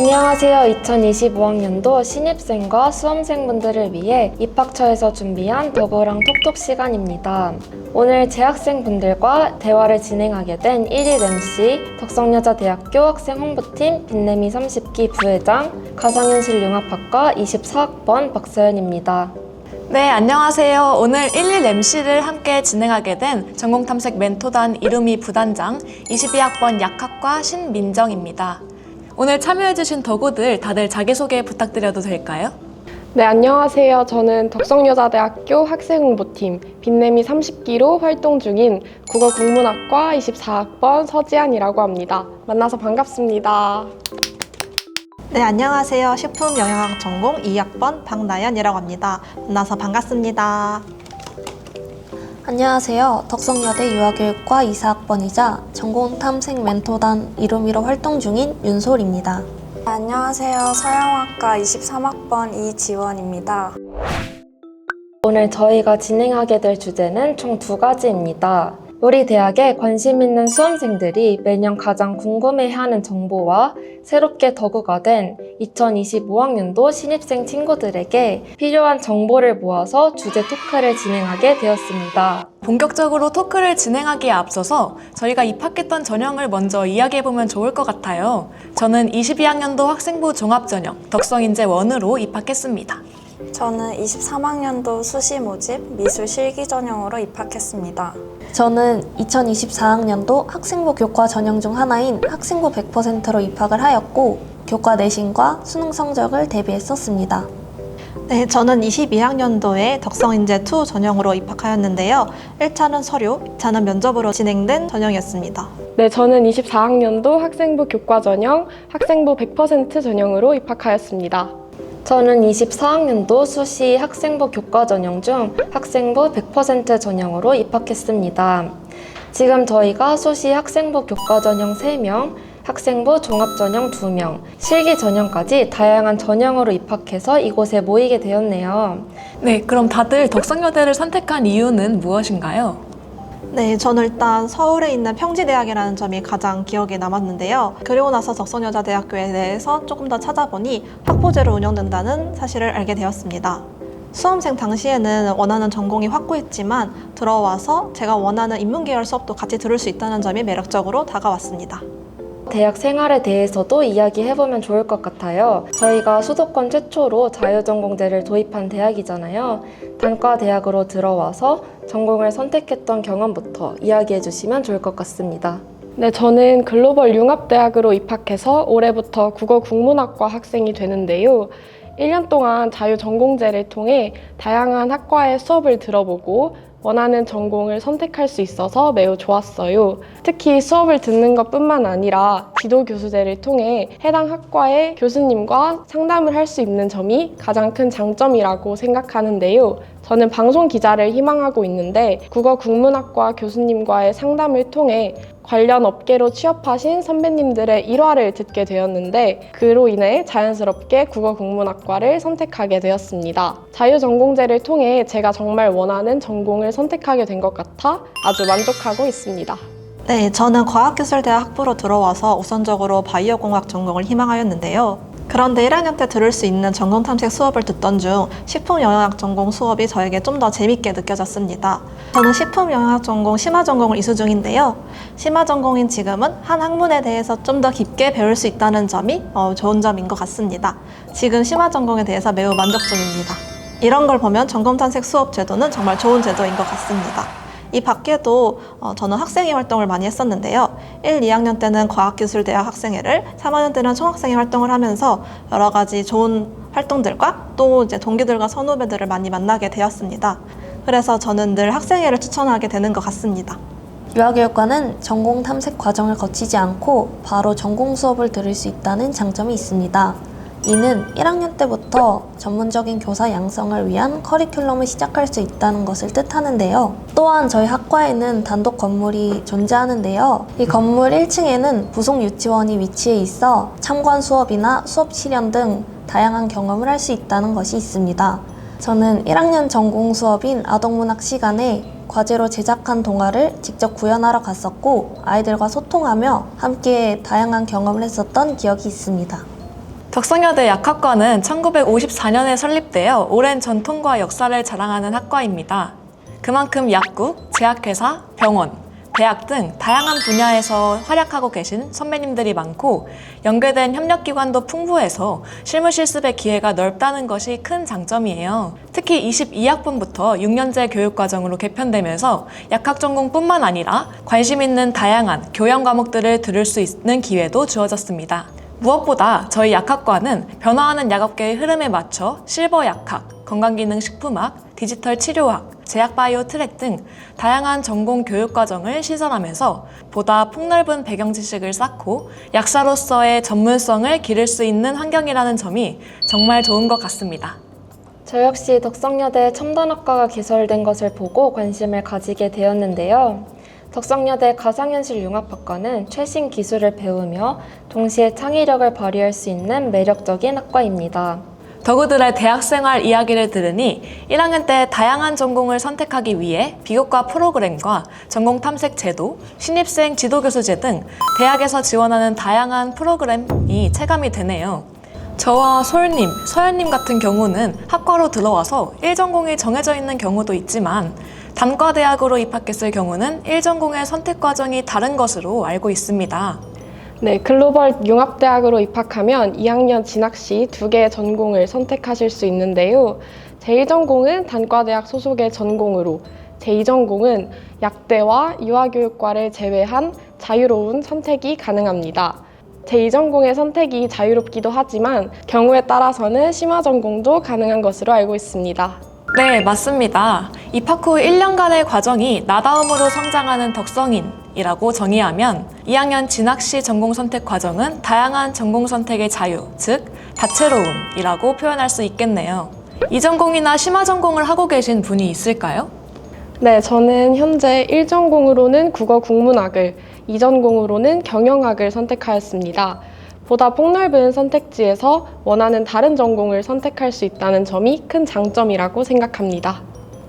안녕하세요. 2025학년도 신입생과 수험생분들을 위해 입학처에서 준비한 더블랑 톡톡 시간입니다. 오늘 재학생분들과 대화를 진행하게 된 1일 MC 덕성여자대학교 학생홍보팀 빛내미 30기 부회장 가상현실융합학과 24학번 박서연입니다. 네, 안녕하세요. 오늘 1일 MC를 함께 진행하게 된 전공탐색 멘토단 이루미 부단장 22학번 약학과 신민정입니다. 오늘 참여해주신 덕후들 다들 자기소개 부탁드려도 될까요? 네, 안녕하세요. 저는 덕성여자대학교 학생홍보팀 빛내미 30기로 활동 중인 국어국문학과 24학번 서지안이라고 합니다. 만나서 반갑습니다. 네, 안녕하세요. 식품영양학 전공 2학번 박나연이라고 합니다. 만나서 반갑습니다. 안녕하세요. 덕성여대 유아교육과 2사학번이자 전공탐색 멘토단 이루미로 활동 중인 윤솔입니다. 안녕하세요. 서영학과 23학번 이지원입니다. 오늘 저희가 진행하게 될 주제는 총 2가지입니다. 우리 대학에 관심 있는 수험생들이 매년 가장 궁금해하는 정보와 새롭게 덕후가 된 2025학년도 신입생 친구들에게 필요한 정보를 모아서 주제 토크를 진행하게 되었습니다. 본격적으로 토크를 진행하기에 앞서서 저희가 입학했던 전형을 먼저 이야기해보면 좋을 것 같아요. 저는 22학년도 학생부 종합전형 덕성인재 1으로 입학했습니다. 저는 23학년도 수시 모집 미술 실기 전형으로 입학했습니다. 저는 2024학년도 학생부 교과 전형 중 하나인 학생부 100%로 입학을 하였고 교과 내신과 수능 성적을 대비했었습니다. 네, 저는 22학년도에 덕성인재2 전형으로 입학하였는데요. 1차는 서류, 2차는 면접으로 진행된 전형이었습니다. 네, 저는 24학년도 학생부 교과 전형, 학생부 100% 전형으로 입학하였습니다. 저는 24학년도 수시 학생부 교과 전형 중 학생부 100% 전형으로 입학했습니다. 지금 저희가 수시 학생부 교과 전형 3명, 학생부 종합 전형 2명, 실기 전형까지 다양한 전형으로 입학해서 이곳에 모이게 되었네요. 네, 그럼 다들 덕성여대를 선택한 이유는 무엇인가요? 네, 저는 일단 서울에 있는 평지대학이라는 점이 가장 기억에 남았는데요. 그리고 나서 덕성여자대학교에 대해서 조금 더 찾아보니 학부제로 운영된다는 사실을 알게 되었습니다. 수험생 당시에는 원하는 전공이 확고했지만 들어와서 제가 원하는 인문계열 수업도 같이 들을 수 있다는 점이 매력적으로 다가왔습니다. 대학 생활에 대해서도 이야기해보면 좋을 것 같아요. 저희가 수도권 최초로 자유전공제를 도입한 대학이잖아요. 단과대학으로 들어와서 전공을 선택했던 경험부터 이야기해주시면 좋을 것 같습니다. 네, 저는 글로벌 융합대학으로 입학해서 올해부터 국어국문학과 학생이 되는데요. 1년 동안 자유전공제를 통해 다양한 학과의 수업을 들어보고 원하는 전공을 선택할 수 있어서 매우 좋았어요. 특히 수업을 듣는 것뿐만 아니라 지도교수제를 통해 해당 학과의 교수님과 상담을 할 수 있는 점이 가장 큰 장점이라고 생각하는데요. 저는 방송기자를 희망하고 있는데 국어국문학과 교수님과의 상담을 통해 관련 업계로 취업하신 선배님들의 일화를 듣게 되었는데 그로 인해 자연스럽게 국어국문학과를 선택하게 되었습니다. 자유전공제를 통해 제가 정말 원하는 전공을 선택하게 된 것 같아 아주 만족하고 있습니다. 네, 저는 과학기술대학 학부로 들어와서 우선적으로 바이오공학 전공을 희망하였는데요. 그런데 1학년 때 들을 수 있는 전공탐색 수업을 듣던 중 식품영양학 전공 수업이 저에게 좀 더 재밌게 느껴졌습니다. 저는 식품영양학 전공 심화전공을 이수 중인데요. 심화전공인 지금은 한 학문에 대해서 좀 더 깊게 배울 수 있다는 점이 좋은 점인 것 같습니다. 지금 심화전공에 대해서 매우 만족 중입니다. 이런 걸 보면 전공탐색 수업 제도는 정말 좋은 제도인 것 같습니다. 이 밖에도 저는 학생회 활동을 많이 했었는데요. 1, 2학년 때는 과학기술대학 학생회를, 3학년 때는 총학생회 활동을 하면서 여러 가지 좋은 활동들과 또 이제 동기들과 선후배들을 많이 만나게 되었습니다. 그래서 저는 늘 학생회를 추천하게 되는 것 같습니다. 유아교육과는 전공 탐색 과정을 거치지 않고 바로 전공 수업을 들을 수 있다는 장점이 있습니다. 이는 1학년 때부터 전문적인 교사 양성을 위한 커리큘럼을 시작할 수 있다는 것을 뜻하는데요. 또한 저희 학과에는 단독 건물이 존재하는데요. 이 건물 1층에는 부속 유치원이 위치해 있어 참관 수업이나 수업 실현 등 다양한 경험을 할 수 있다는 것이 있습니다. 저는 1학년 전공 수업인 아동문학 시간에 과제로 제작한 동화를 직접 구현하러 갔었고 아이들과 소통하며 함께 다양한 경험을 했었던 기억이 있습니다. 덕성여대 약학과는 1954년에 설립되어 오랜 전통과 역사를 자랑하는 학과입니다. 그만큼 약국, 제약회사, 병원, 대학 등 다양한 분야에서 활약하고 계신 선배님들이 많고 연계된 협력기관도 풍부해서 실무 실습의 기회가 넓다는 것이 큰 장점이에요. 특히 22학번부터 6년제 교육과정으로 개편되면서 약학 전공뿐만 아니라 관심 있는 다양한 교양 과목들을 들을 수 있는 기회도 주어졌습니다. 무엇보다 저희 약학과는 변화하는 약업계의 흐름에 맞춰 실버 약학, 건강기능식품학, 디지털 치료학, 제약바이오 트랙 등 다양한 전공 교육과정을 시설하면서 보다 폭넓은 배경 지식을 쌓고 약사로서의 전문성을 기를 수 있는 환경이라는 점이 정말 좋은 것 같습니다. 저 역시 덕성여대 첨단학과가 개설된 것을 보고 관심을 가지게 되었는데요. 덕성여대 가상현실융합학과는 최신 기술을 배우며 동시에 창의력을 발휘할 수 있는 매력적인 학과입니다. 덕우들의 대학생활 이야기를 들으니 1학년 때 다양한 전공을 선택하기 위해 비교과 프로그램과 전공 탐색 제도, 신입생 지도교수제 등 대학에서 지원하는 다양한 프로그램이 체감이 되네요. 저와 솔님, 서연님 같은 경우는 학과로 들어와서 1전공이 정해져 있는 경우도 있지만 단과대학으로 입학했을 경우는 1전공의 선택 과정이 다른 것으로 알고 있습니다. 네, 글로벌 융합대학으로 입학하면 2학년 진학 시 2개의 전공을 선택하실 수 있는데요. 제1전공은 단과대학 소속의 전공으로, 제2전공은 약대와 유아교육과를 제외한 자유로운 선택이 가능합니다. 제2전공의 선택이 자유롭기도 하지만 경우에 따라서는 심화전공도 가능한 것으로 알고 있습니다. 네, 맞습니다. 입학 후 1년간의 과정이 나다움으로 성장하는 덕성인이라고 정의하면 2학년 진학 시 전공 선택 과정은 다양한 전공 선택의 자유, 즉 다채로움이라고 표현할 수 있겠네요. 이전공이나 심화전공을 하고 계신 분이 있을까요? 네, 저는 현재 1전공으로는 국어 국문학을, 2전공으로는 경영학을 선택하였습니다. 보다 폭넓은 선택지에서 원하는 다른 전공을 선택할 수 있다는 점이 큰 장점이라고 생각합니다.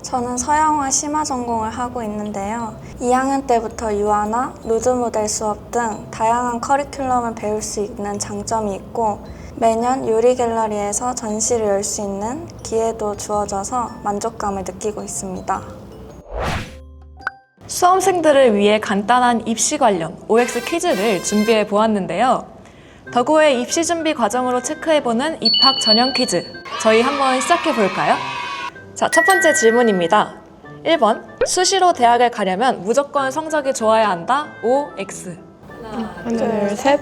저는 서양화 심화 전공을 하고 있는데요. 2학년 때부터 유아나 로드 모델 수업 등 다양한 커리큘럼을 배울 수 있는 장점이 있고 매년 요리 갤러리에서 전시를 열 수 있는 기회도 주어져서 만족감을 느끼고 있습니다. 수험생들을 위해 간단한 입시 관련 OX 퀴즈를 준비해 보았는데요. 덕우의 입시 준비 과정으로 체크해보는 입학 전형 퀴즈. 저희 한번 시작해 볼까요? 자, 첫 번째 질문입니다. 1번, 수시로 대학을 가려면 무조건 성적이 좋아야 한다. OX. 하나, 둘, 셋.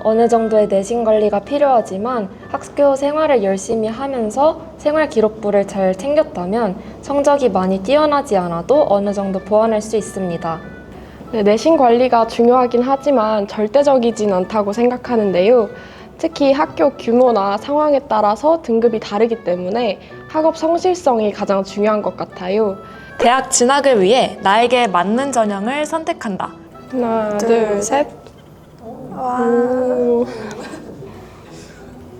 어느 정도의 내신 관리가 필요하지만 학교 생활을 열심히 하면서 생활 기록부를 잘 챙겼다면 성적이 많이 뛰어나지 않아도 어느 정도 보완할 수 있습니다. 네, 내신 관리가 중요하긴 하지만 절대적이진 않다고 생각하는데요. 특히 학교 규모나 상황에 따라서 등급이 다르기 때문에 학업 성실성이 가장 중요한 것 같아요. 대학 진학을 위해 나에게 맞는 전형을 선택한다. 하나, 둘, 셋. 오.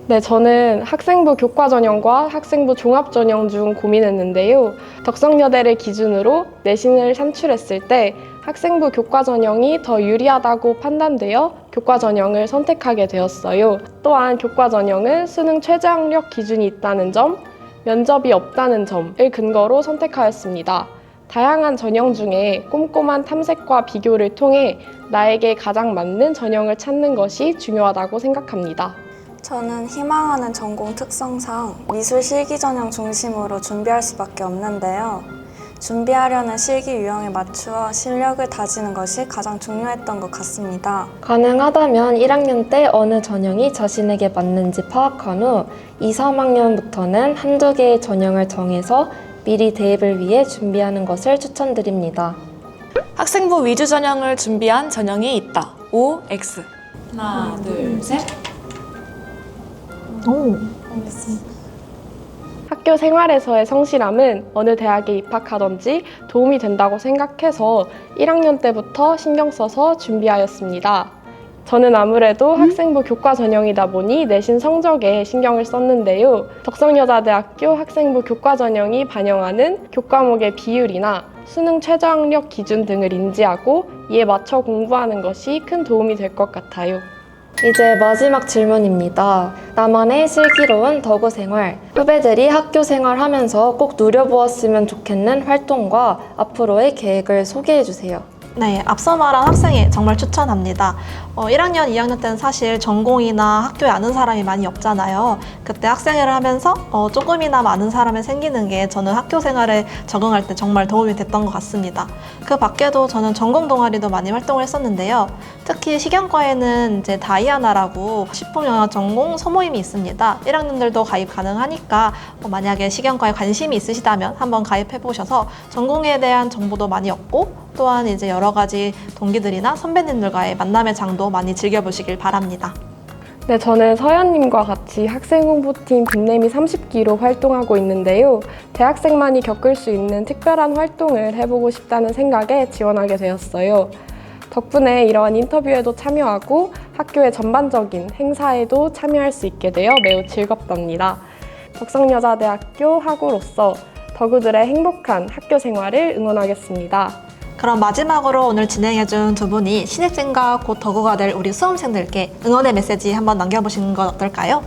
네, 저는 학생부 교과 전형과 학생부 종합 전형 중 고민했는데요. 덕성여대를 기준으로 내신을 산출했을 때 학생부 교과 전형이 더 유리하다고 판단되어 교과 전형을 선택하게 되었어요. 또한 교과 전형은 수능 최저학력 기준이 있다는 점, 면접이 없다는 점을 근거로 선택하였습니다. 다양한 전형 중에 꼼꼼한 탐색과 비교를 통해 나에게 가장 맞는 전형을 찾는 것이 중요하다고 생각합니다. 저는 희망하는 전공 특성상 미술 실기 전형 중심으로 준비할 수밖에 없는데요. 준비하려는 실기 유형에 맞추어 실력을 다지는 것이 가장 중요했던 것 같습니다. 가능하다면 1학년 때 어느 전형이 자신에게 맞는지 파악한 후 2, 3학년부터는 한두 개의 전형을 정해서 미리 대입을 위해 준비하는 것을 추천드립니다. 학생부 위주 전형을 준비한 전형이 있다. OX. 하나, 둘, 셋. 학교 생활에서의 성실함은 어느 대학에 입학하든지 도움이 된다고 생각해서 1학년 때부터 신경 써서 준비하였습니다. 저는 아무래도 학생부 교과 전형이다 보니 내신 성적에 신경을 썼는데요. 덕성여자대학교 학생부 교과 전형이 반영하는 교과목의 비율이나 수능 최저학력 기준 등을 인지하고 이에 맞춰 공부하는 것이 큰 도움이 될 것 같아요. 이제 마지막 질문입니다. 나만의 슬기로운 덕우 생활. 후배들이 학교 생활하면서 꼭 누려보았으면 좋겠는 활동과 앞으로의 계획을 소개해주세요. 네, 앞서 말한 학생회 정말 추천합니다. 1학년, 2학년 때는 사실 전공이나 학교에 아는 사람이 많이 없잖아요. 그때 학생회를 하면서 조금이나 많은 사람이 생기는 게 저는 학교 생활에 적응할 때 정말 도움이 됐던 것 같습니다. 그 밖에도 저는 전공 동아리도 많이 활동을 했었는데요. 특히 식영과에는 이제 다이아나라고 식품영양 전공 소모임이 있습니다. 1학년들도 가입 가능하니까 만약에 식영과에 관심이 있으시다면 한번 가입해 보셔서 전공에 대한 정보도 많이 얻고 또한 이제 여러 가지 동기들이나 선배님들과의 만남의 장도 많이 즐겨보시길 바랍니다. 네, 저는 서연님과 같이 학생 홍보팀 빛내미 30기로 활동하고 있는데요. 대학생만이 겪을 수 있는 특별한 활동을 해보고 싶다는 생각에 지원하게 되었어요. 덕분에 이러한 인터뷰에도 참여하고 학교의 전반적인 행사에도 참여할 수 있게 되어 매우 즐겁답니다. 덕성여자대학교 학우로서 덕우들의 행복한 학교 생활을 응원하겠습니다. 그럼 마지막으로 오늘 진행해준 두 분이 신입생과 곧 덕우가 될 우리 수험생들께 응원의 메시지 한번 남겨보시는 건 어떨까요?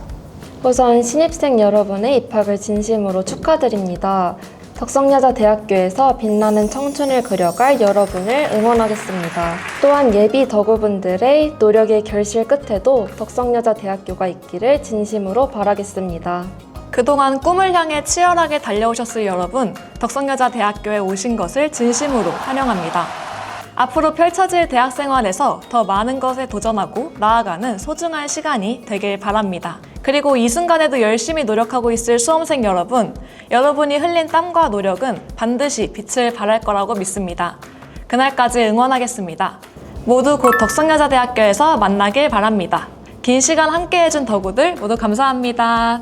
우선 신입생 여러분의 입학을 진심으로 축하드립니다. 덕성여자대학교에서 빛나는 청춘을 그려갈 여러분을 응원하겠습니다. 또한 예비 덕우분들의 노력의 결실 끝에도 덕성여자대학교가 있기를 진심으로 바라겠습니다. 그동안 꿈을 향해 치열하게 달려오셨을 여러분, 덕성여자대학교에 오신 것을 진심으로 환영합니다. 앞으로 펼쳐질 대학생활에서 더 많은 것에 도전하고 나아가는 소중한 시간이 되길 바랍니다. 그리고 이 순간에도 열심히 노력하고 있을 수험생 여러분, 여러분이 흘린 땀과 노력은 반드시 빛을 발할 거라고 믿습니다. 그날까지 응원하겠습니다. 모두 곧 덕성여자대학교에서 만나길 바랍니다. 긴 시간 함께 해준 덕우들 모두 감사합니다.